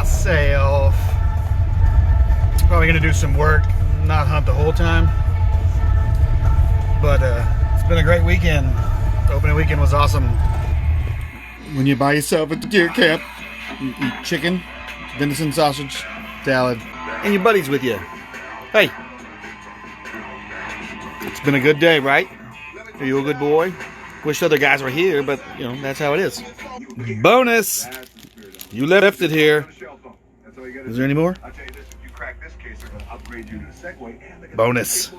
myself. Probably gonna do some work, not hunt the whole time. But it's been a great weekend. Opening weekend was awesome. When you're by yourself at the deer camp, you eat chicken, venison sausage, salad, and your buddies with you. Hey, it's been a good day, right? Are you a good boy? Wish other guys were here, but you know, that's how it is. Bonus! You left it here. Is there any more? Bonus.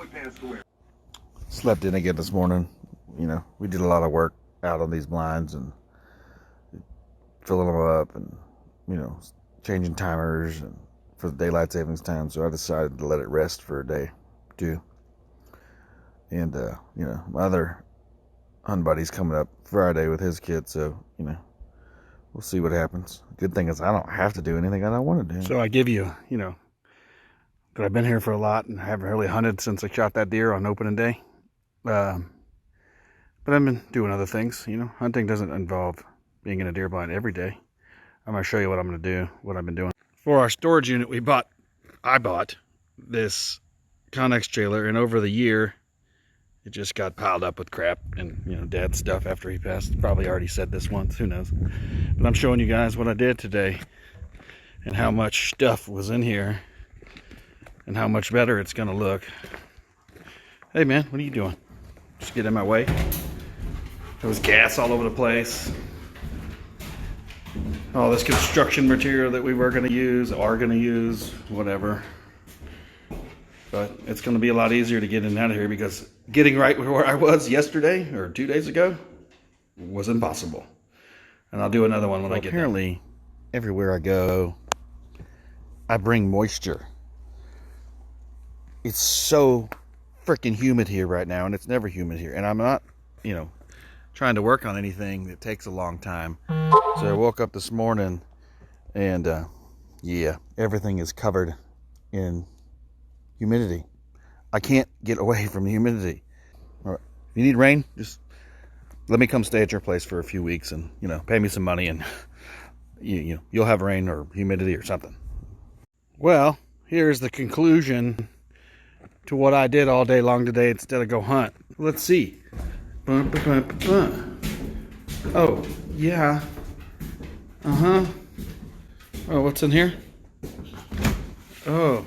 Slept in again this morning. You know, we did a lot of work out on these blinds and filling them up and, you know, changing timers and for the daylight savings time. So I decided to let it rest for a day, too. And, you know, my other hunt buddy's coming up Friday with his kid, so, you know, we'll see what happens. Good thing is I don't have to do anything I don't want to do. So I give you, you know, that I've been here for a lot and I haven't really hunted since I shot that deer on opening day. But I've been doing other things, you know. Hunting doesn't involve being in a deer blind every day. I'm going to show you what I'm going to do, what I've been doing. For our storage unit, I bought this Connex trailer, and over the year, it just got piled up with crap and, you know, Dad's stuff after he passed. Probably already said this once, who knows. But I'm showing you guys what I did today and how much stuff was in here and how much better it's going to look. Hey, man, what are you doing? Just get in my way. There was gas all over the place. All this construction material that we were going to use, are going to use, whatever. But it's going to be a lot easier to get in and out of here because getting right where I was yesterday or 2 days ago was impossible. And I'll do another one when I get there. Apparently, everywhere I go, I bring moisture. It's so freaking humid here right now, and it's never humid here. And I'm not, you know, trying to work on anything that takes a long time. So I woke up this morning, and yeah, everything is covered in humidity. I can't get away from the humidity. All right. If you need rain, just let me come stay at your place for a few weeks and, you know, pay me some money and you'll have rain or humidity or something. Well, here's the conclusion to what I did all day long today instead of go hunt. Let's see. Oh, yeah. Uh-huh. Oh, what's in here? Oh.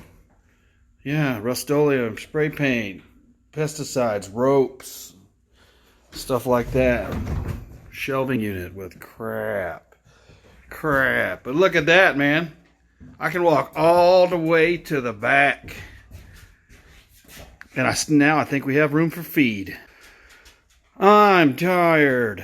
Yeah, Rust-Oleum, spray paint, pesticides, ropes, stuff like that. Shelving unit with crap. But look at that, man. I can walk all the way to the back. And now I think we have room for feed. I'm tired.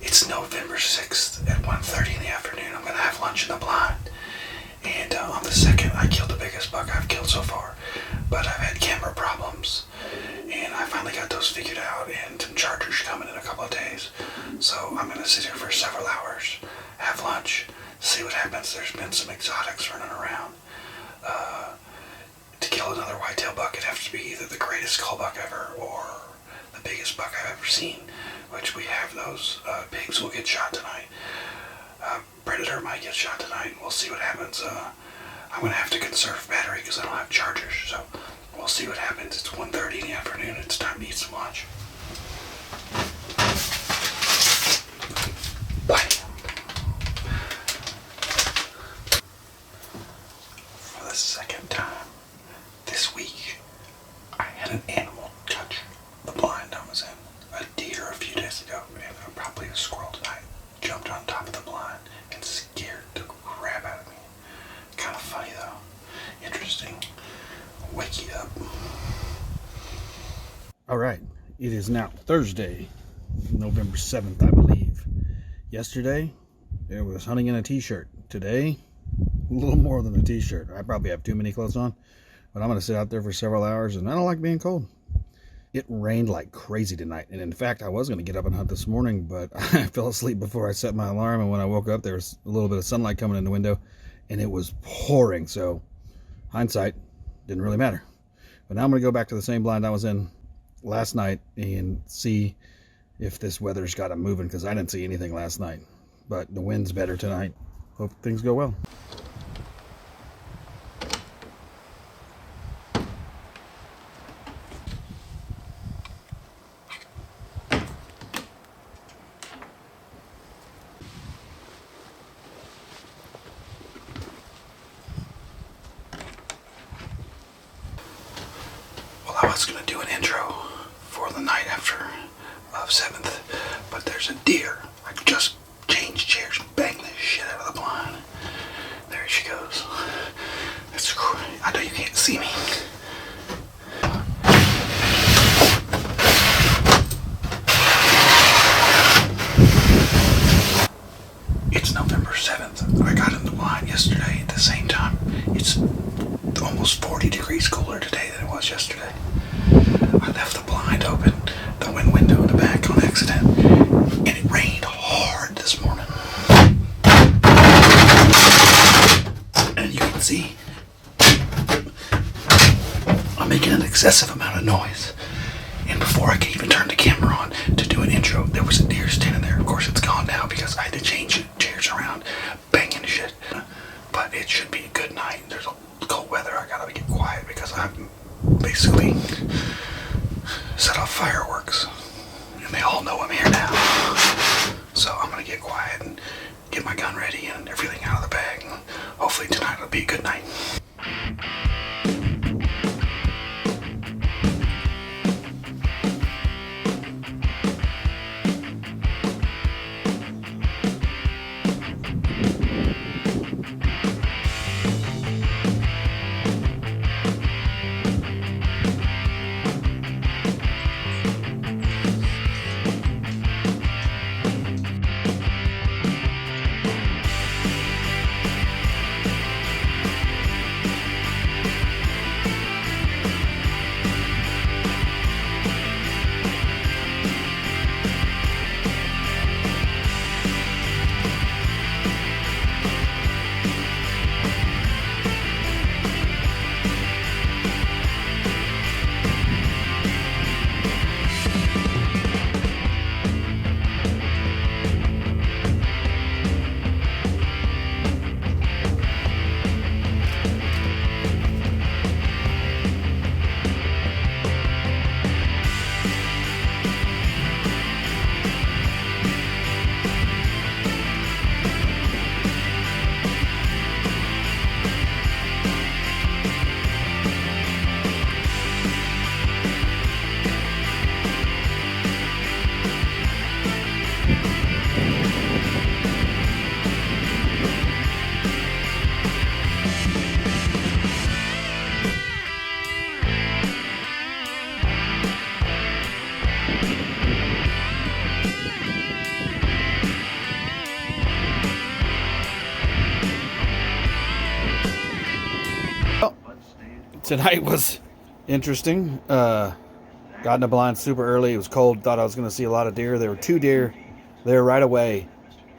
It's November 6th at 1:30 in the afternoon. I'm going to have lunch in the blind. And on the 2nd, I killed the biggest buck I've killed so far. But I've had camera problems. And I finally got those figured out. And some chargers coming in a couple of days. So I'm going to sit here for several hours, have lunch, see what happens. There's been some exotics running around. To kill another whitetail buck, it'd have to be either the greatest cull buck ever or the biggest buck I've ever seen. Which we have those. Pigs will get shot tonight. Predator might get shot tonight. We'll see what happens. I'm going to have to conserve battery because I don't have chargers. So we'll see what happens. It's 1:30 in the afternoon. It's time to eat some lunch. Bye. For the second time this week, I had an animal touch the blind I was in. A deer a few days ago, and probably a squirrel tonight, jumped on top of the blind and scared the crap out of me. Kind of funny though. Interesting. Wake you up. Alright, it is now Thursday, November 7th, I believe. Yesterday, it was hunting in a t-shirt. Today, a little more than a t-shirt. I probably have too many clothes on, but I'm going to sit out there for several hours, and I don't like being cold. It rained like crazy tonight, and in fact, I was going to get up and hunt this morning, but I fell asleep before I set my alarm, and when I woke up, there was a little bit of sunlight coming in the window, and it was pouring, so hindsight, didn't really matter. But now I'm going to go back to the same blind I was in last night and see if this weather's got it moving, because I didn't see anything last night. But the wind's better tonight. Hope things go well. Well, I was going to do an intro for the night after of 7th, but there's a deer. I just changed chairs and banged the shit out of the blind. There she goes. That's crazy. I know you can't see me. It's November 7th. I got in the blind yesterday at the same time. It's almost 40 degrees cooler today than it was yesterday. I left the blind open, the wind window in the back on accident, and it rained hard this morning. And you can see I'm making an excessive amount of noise. And before I could even turn the camera on to do an intro, there was a deer standing there. Of course, it's gone now because I had to change chairs around, banging shit. But it should be a good night. There's cold weather. I gotta get quiet because I'm basically set off fireworks, and they all know I'm here now. So I'm gonna get quiet and get my gun ready and everything out of the bag. And hopefully tonight will be a good night. Tonight was interesting. Got in the blind super early. It was cold. Thought I was going to see a lot of deer. There were 2 deer there right away,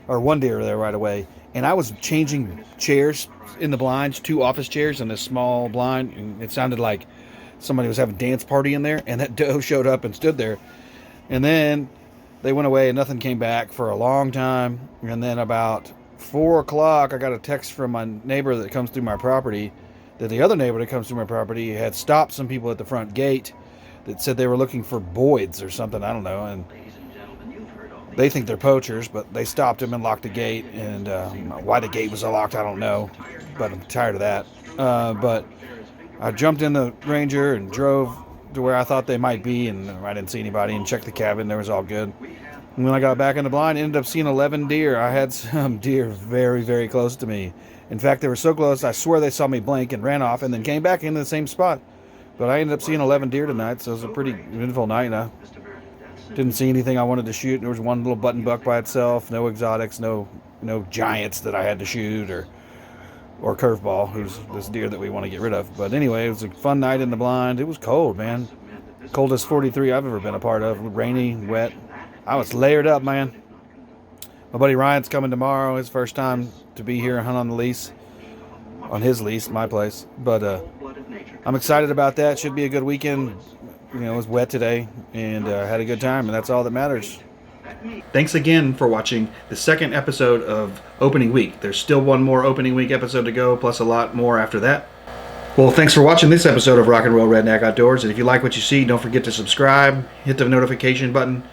or 1 deer there right away. And I was changing chairs in the blinds, 2 office chairs and this small blind. And it sounded like somebody was having a dance party in there. And that doe showed up and stood there. And then they went away and nothing came back for a long time. And then about 4 o'clock, I got a text from my neighbor that comes through my property, that the other neighbor that comes through my property had stopped some people at the front gate that said they were looking for boids or something, I don't know, and they think they're poachers, but they stopped him and locked the gate, and why the gate was locked, I don't know, but I'm tired of that. But I jumped in the Ranger and drove to where I thought they might be, and I didn't see anybody, and checked the cabin, there was all good. And when I got back in the blind, I ended up seeing 11 deer. I had some deer very, very close to me. In fact, they were so close, I swear they saw me blink and ran off and then came back into the same spot. But I ended up seeing 11 deer tonight, so it was a pretty eventful night. And I didn't see anything I wanted to shoot. There was 1 little button buck by itself, no exotics, no giants that I had to shoot or or Curveball, who's this deer that we want to get rid of. But anyway, it was a fun night in the blind. It was cold, man. Coldest 43 I've ever been a part of. Rainy, wet. I was layered up, man. My buddy Ryan's coming tomorrow. His first time to be here and hunt on the lease. On his lease, my place. But I'm excited about that. Should be a good weekend. You know, it was wet today, and had a good time, and that's all that matters. Thanks again for watching the second episode of Opening Week. There's still one more Opening Week episode to go, plus a lot more after that. Well, thanks for watching this episode of Rock and Roll Redneck Outdoors. And if you like what you see, don't forget to subscribe, hit the notification button,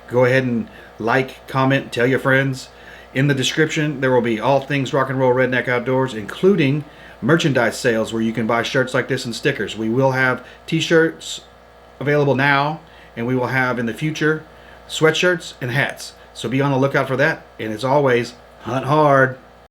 go ahead and like, comment, tell your friends. In the description, there will be all things Rock and Roll Redneck Outdoors, including merchandise sales where you can buy shirts like this and stickers. We will have t-shirts available now, and we will have in the future sweatshirts and hats. So be on the lookout for that. And as always, hunt hard.